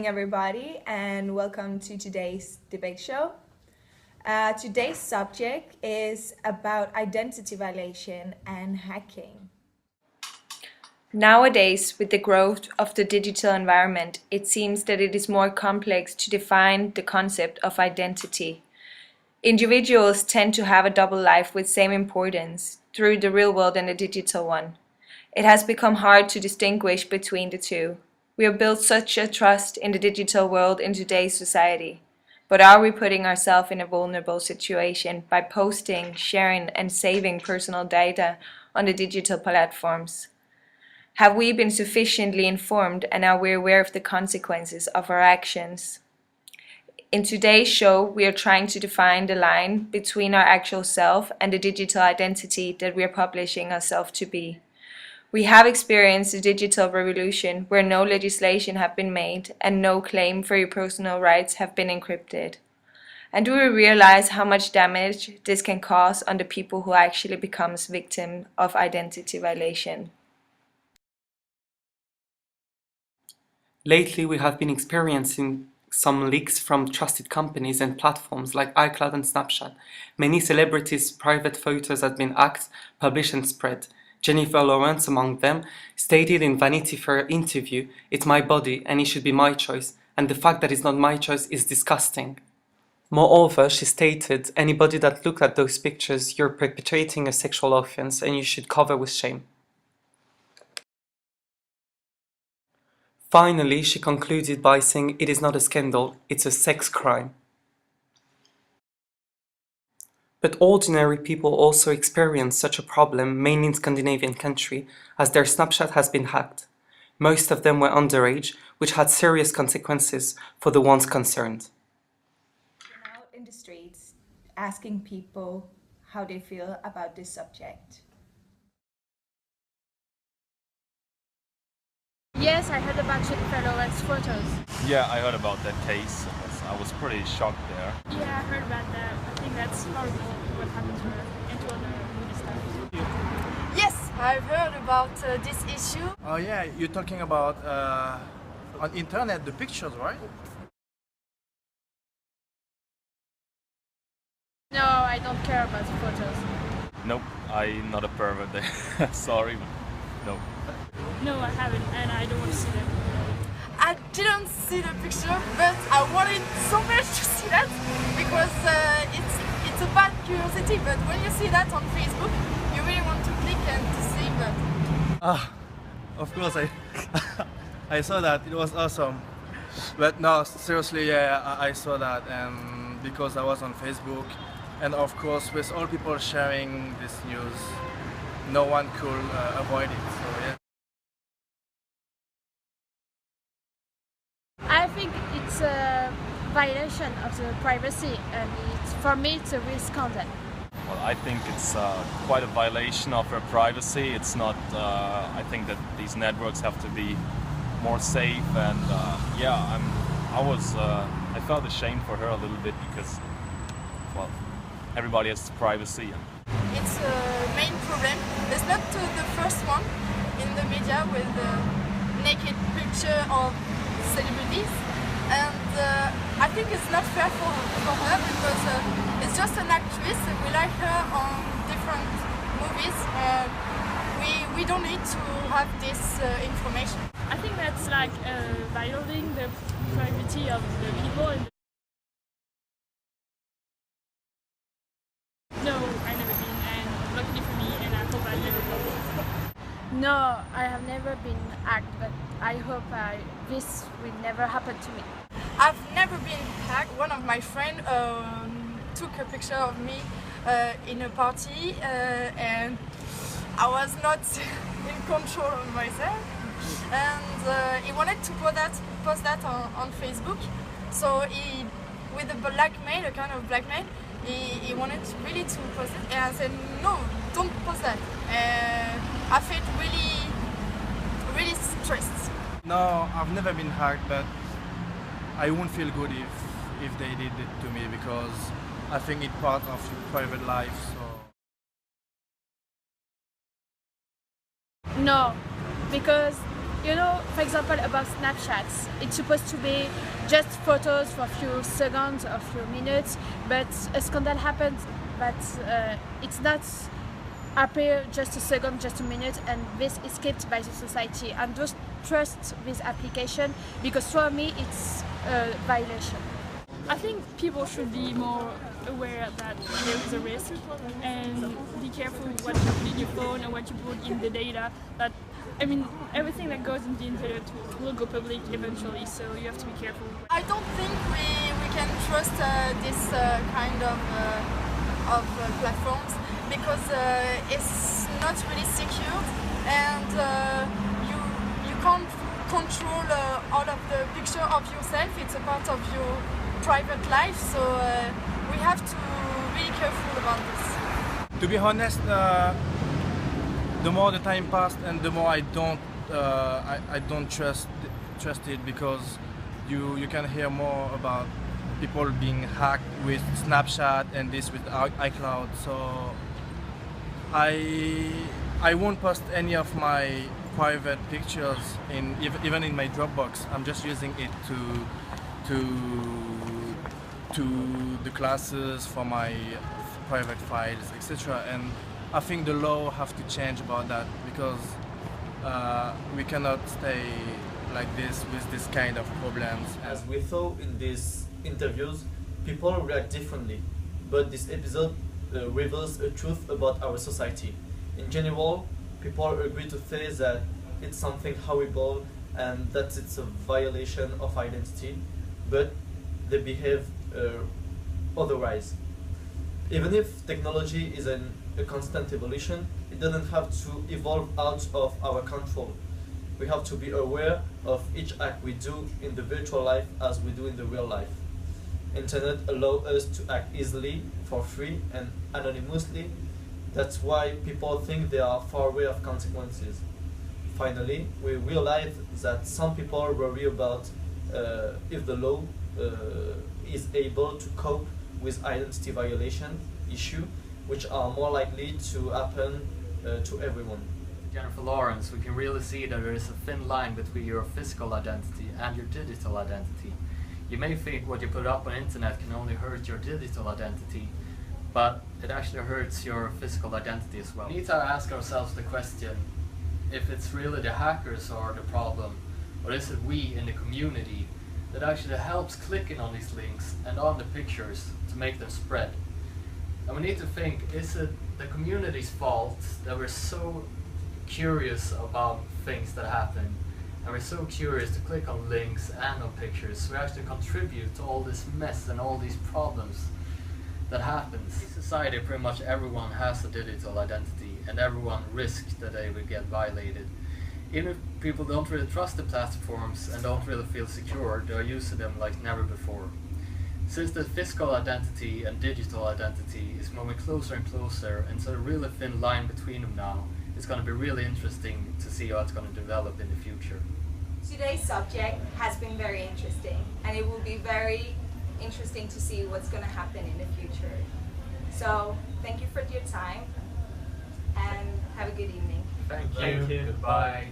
evening, everybody, and welcome to today's debate show. Today's subject is about identity violation and hacking. Nowadays, with the growth of the digital environment, it seems that it is more complex to define the concept of identity. Individuals tend to have a double life with same importance through the real world and the digital one. It has become hard to distinguish between the two. We have built such a trust in the digital world in today's society. But are we putting ourselves in a vulnerable situation by posting, sharing, and saving personal data on the digital platforms? Have we been sufficiently informed and are we aware of the consequences of our actions? In today's show, we are trying to define the line between our actual self and the digital identity that we are publishing ourselves to be. We have experienced a digital revolution where no legislation have been made and no claim for your personal rights have been encrypted. And do we realize how much damage this can cause on the people who actually becomes victim of identity violation? Lately, we have been experiencing some leaks from trusted companies and platforms like iCloud and Snapchat. Many celebrities' private photos have been hacked, published and spread. Jennifer Lawrence, among them, stated in Vanity Fair interview, "It's my body and it should be my choice, and the fact that it's not my choice is disgusting." Moreover, she stated, "Anybody that looked at those pictures, you're perpetrating a sexual offense and you should cover with shame." Finally, she concluded by saying it is not a scandal, it's a sex crime. But ordinary people also experience such a problem, mainly in Scandinavian countries, as their Snapchat has been hacked. Most of them were underage, which had serious consequences for the ones concerned. We're out in the streets asking people how they feel about this subject. Yes, I heard about Jennifer Lawrence photos. Yeah, I heard about that case. I was pretty shocked there. Yeah, I heard about that. I think that's horrible what happened to her and to other movie stars. Yes, I've heard about this issue. Oh yeah, you're talking about on internet the pictures, right? No, I don't care about the photos. Nope, I'm not a pervert there. Sorry, but no. No, I haven't, and I don't want to see them. I didn't see the picture, but I wanted so much to see that because it's a bad curiosity. But when you see that on Facebook, you really want to click and to see. But Of course I saw that. It was awesome. But no, seriously, yeah, I saw that, and because I was on Facebook, and of course with all people sharing this news, no one could avoid it. So yeah. I think it's a violation of the privacy, and for me it's a real scandal. Well, I think it's quite a violation of her privacy. It's not. I think that these networks have to be more safe, and yeah, I felt ashamed for her a little bit because, well, everybody has privacy. it's a main problem. It's not the first one in the media with the naked picture of celebrities, and I think it's not fair for her because it's just an actress. We like her on different movies. We don't need to have this information. I think that's like violating the privacy of the people. No, I've never been, and luckily for me, and I hope I never will. No, I have never been hacked, but I hope this will never happen to me. I've never been hacked. One of my friends took a picture of me in a party and I was not in control of myself, and he wanted to post that on Facebook. So he, with a blackmail, a kind of blackmail, he wanted really to post it, and I said no, don't post that. I felt really stressed. No, I've never been hacked, but I won't feel good if they did it to me because I think it's part of your private life. So. No, because You know, for example, about Snapchats, it's supposed to be just photos for a few seconds or a few minutes, but a scandal happened, but it's not appear just a second, just a minute, and this is kept by the society. And don't trust this application because for me it's a violation. I think people should be more aware that there is a risk and be careful what you put in your phone and what you put in the data. That I mean, everything that goes in the internet will go public eventually, so you have to be careful. I don't think we can trust this kind of platforms because it's not really secure, and you can't control all of the picture of yourself. It's a part of your private life, so we have to be careful about this. To be honest, the more the time passed and the more I don't trust it, because you can hear more about people being hacked with Snapchat and this with iCloud. So I won't post any of my private pictures even in my Dropbox. I'm just using it to the classes for my private files, etc. And I think the law have to change about that, because we cannot stay like this with this kind of problems. As we saw in these interviews, people react differently, but this episode reveals a truth about our society. In general, people agree to say that it's something horrible and that it's a violation of identity, but they behave otherwise. Even if technology is a constant evolution, it doesn't have to evolve out of our control. We have to be aware of each act we do in the virtual life as we do in the real life. Internet allows us to act easily, for free and anonymously. That's why people think they are far away of consequences. Finally, we realize that some people worry about if the law is able to cope with identity violation issue, which are more likely to happen to everyone. Jennifer Lawrence, we can really see that there is a thin line between your physical identity and your digital identity. You may think what you put up on internet can only hurt your digital identity, but it actually hurts your physical identity as well. We need to ask ourselves the question if it's really the hackers who are the problem, or is it we in the community that actually helps clicking on these links and on the pictures to make them spread. And we need to think, is it the community's fault that we're so curious about things that happen, and we're so curious to click on links and on pictures, so we actually contribute to all this mess and all these problems that happens. In society, pretty much everyone has a digital identity, and everyone risks that they will get violated. Even if people don't really trust the platforms and don't really feel secure, they're using them like never before. Since the physical identity and digital identity is moving closer and closer, and so a really thin line between them now, it's going to be really interesting to see how it's going to develop in the future. Today's subject has been very interesting, and it will be very interesting to see what's going to happen in the future. So, thank you for your time, and have a good evening. Thank you. Goodbye.